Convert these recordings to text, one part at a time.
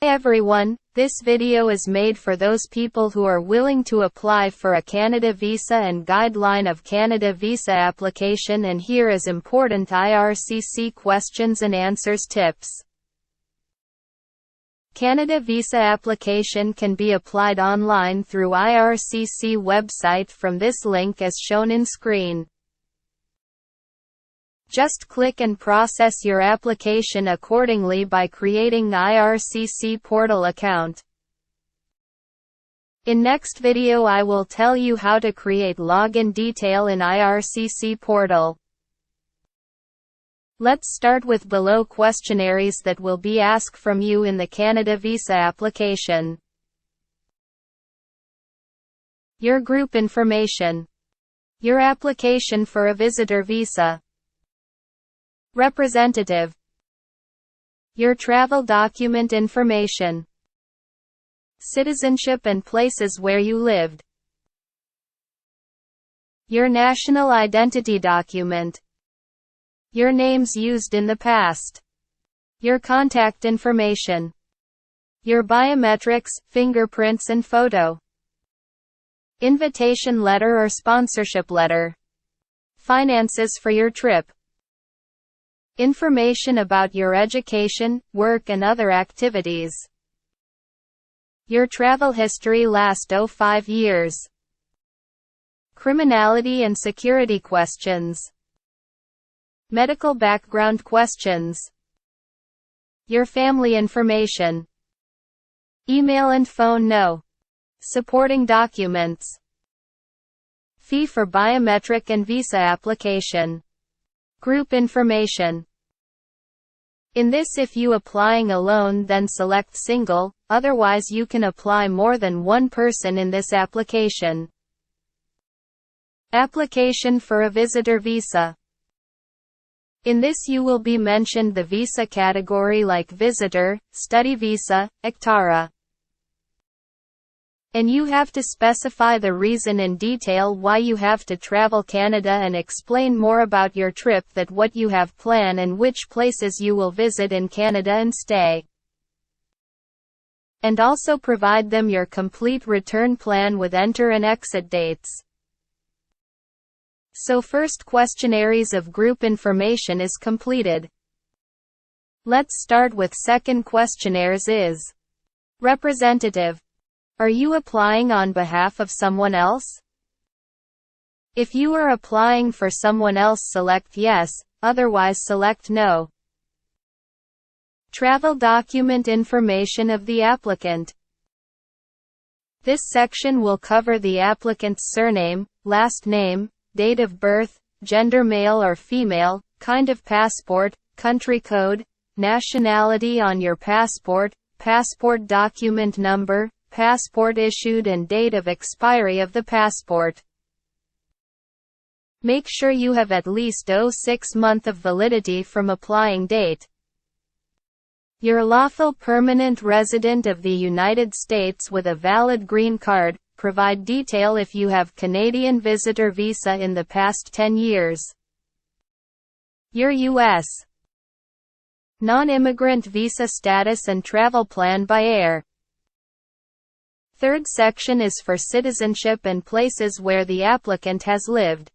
Hey everyone, this video is made for those people who are willing to apply for a Canada visa and guideline of Canada visa application, and here is important IRCC questions and answers tips. Canada visa application can be applied online through IRCC website from this link as shown in screen. Just click and process your application accordingly by creating the IRCC portal account. In next video I will tell you how to create login detail in IRCC portal. Let's start with below questionnaires that will be asked from you in the Canada visa application. Your group information. Your application for a visitor visa. Representative. Your travel document information. Citizenship and places where you lived. Your national identity document. Your names used in the past. Your contact information. Your biometrics, fingerprints and photo. Invitation letter or sponsorship letter. Finances for your trip. Information about your education, work and other activities. Your travel history last 5 years. Criminality and security questions. Medical background questions. Your family information. Email and phone no. Supporting documents. Fee for biometric and visa application. Group information. In this, if you applying alone then select single, otherwise you can apply more than one person in this application. Application for a visitor visa. In this you will be mentioned the visa category like visitor, study visa, etc. And you have to specify the reason in detail why you have to travel Canada and explain more about your trip, that what you have planned and which places you will visit in Canada and stay. And also provide them your complete return plan with enter and exit dates. So first questionnaires of group information is completed. Let's start with second questionnaires is representative. Are you applying on behalf of someone else? If you are applying for someone else, select yes, otherwise select no. Travel document information of the applicant. This section will cover the applicant's surname, last name, date of birth, gender male or female, kind of passport, country code, nationality on your passport, passport document number, passport issued and date of expiry of the passport. Make sure you have at least 6 months of validity from applying date. Your lawful permanent resident of the United States with a valid green card. Provide detail if you have Canadian visitor visa in the past 10 years. Your U.S. non-immigrant visa status and travel plan by air. Third section is for citizenship and places where the applicant has lived.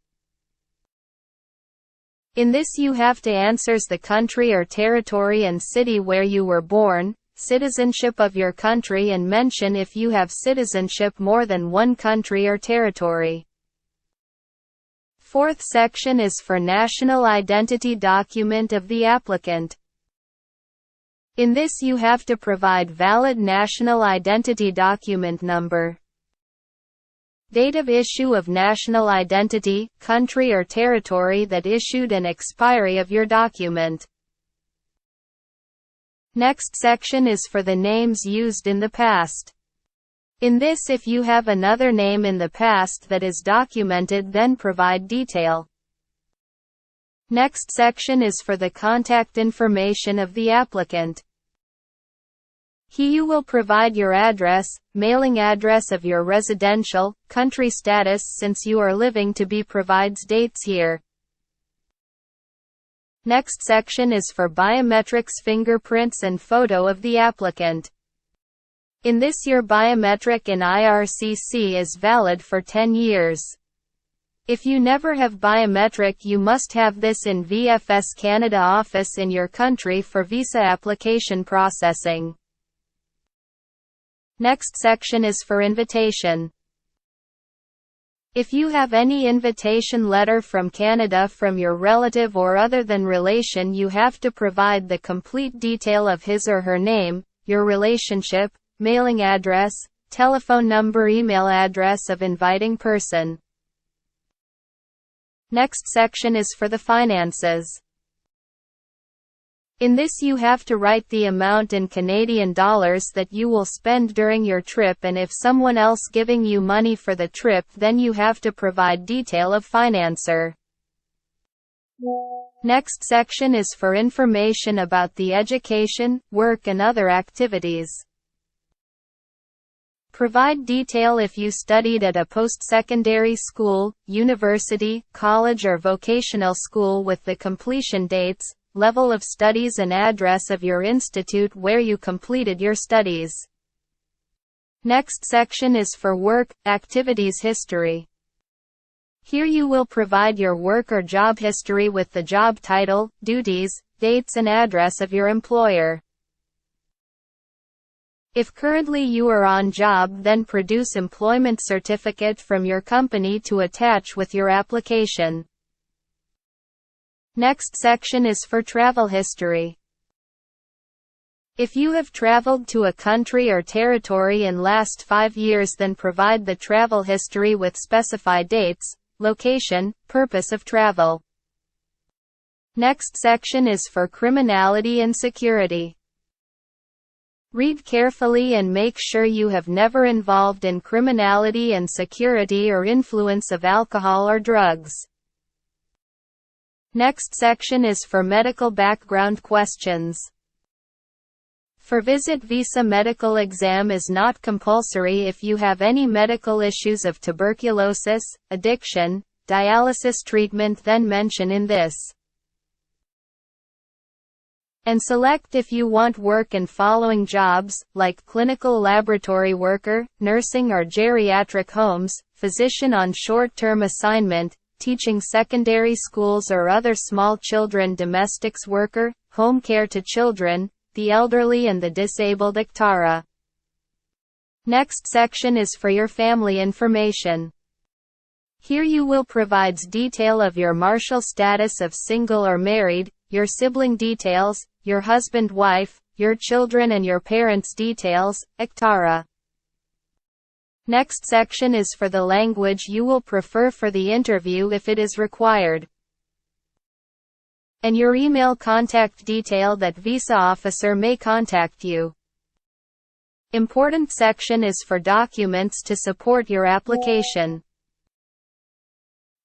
In this you have to answer the country or territory and city where you were born, citizenship of your country, and mention if you have citizenship more than one country or territory. Fourth section is for national identity document of the applicant. In this you have to provide valid national identity document number. Date of issue of national identity, country or territory that issued, and expiry of your document. Next section is for the names used in the past. In this, if you have another name in the past that is documented, then provide detail. Next section is for the contact information of the applicant. Here you will provide your address, mailing address of your residential, country status since you are living to be provides dates here. Next section is for biometrics, fingerprints and photo of the applicant. In this, your biometric in IRCC is valid for 10 years. If you never have biometric, you must have this in VFS Canada office in your country for visa application processing. Next section is for invitation. If you have any invitation letter from Canada from your relative or other than relation, you have to provide the complete detail of his or her name, your relationship, mailing address, telephone number, email address of inviting person. Next section is for the finances. In this, you have to write the amount in Canadian dollars that you will spend during your trip, and if someone else giving you money for the trip, then you have to provide detail of financer. Next section is for information about the education, work and other activities. Provide detail if you studied at a post-secondary school, university, college or vocational school with the completion dates, level of studies and address of your institute where you completed your studies. Next section is for work, activities history. Here you will provide your work or job history with the job title, duties, dates and address of your employer. If currently you are on job, then produce employment certificate from your company to attach with your application. Next section is for travel history. If you have traveled to a country or territory in last 5 years, then provide the travel history with specified dates, location, purpose of travel. Next section is for criminality and security. Read carefully and make sure you have never involved in criminality and security or influence of alcohol or drugs. Next section is for medical background questions. For visit visa, medical exam is not compulsory if you have any medical issues of tuberculosis, addiction, dialysis treatment, then mention in this. And select if you want work in following jobs, like clinical laboratory worker, nursing or geriatric homes, physician on short-term assignment, teaching secondary schools or other small children, domestics worker, home care to children, the elderly and the disabled, etc. Next section is for your family information. Here you will provide detail of your marital status of single or married, your sibling details, your husband, wife, your children and your parents' details, etc. Next section is for the language you will prefer for the interview if it is required. And your email contact detail that visa officer may contact you. Important section is for documents to support your application.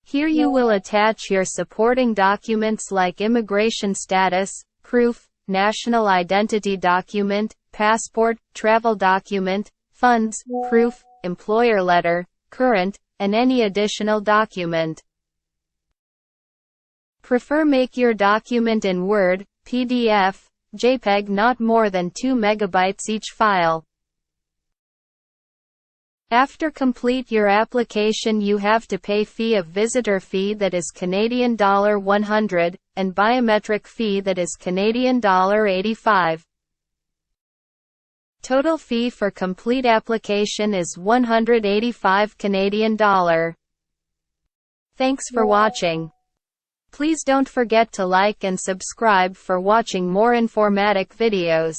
Here you will attach your supporting documents like immigration status, proof, national identity document, passport, travel document, funds, proof, employer letter, current, and any additional document. Prefer make your document in Word, PDF, JPEG, not more than 2 megabytes each file. After complete your application, you have to pay fee of visitor fee that is Canadian dollar 100 and biometric fee that is Canadian dollar 85. Total fee for complete application is 185 Canadian dollar. Thanks for watching. Please don't forget to like and subscribe for watching more informative videos.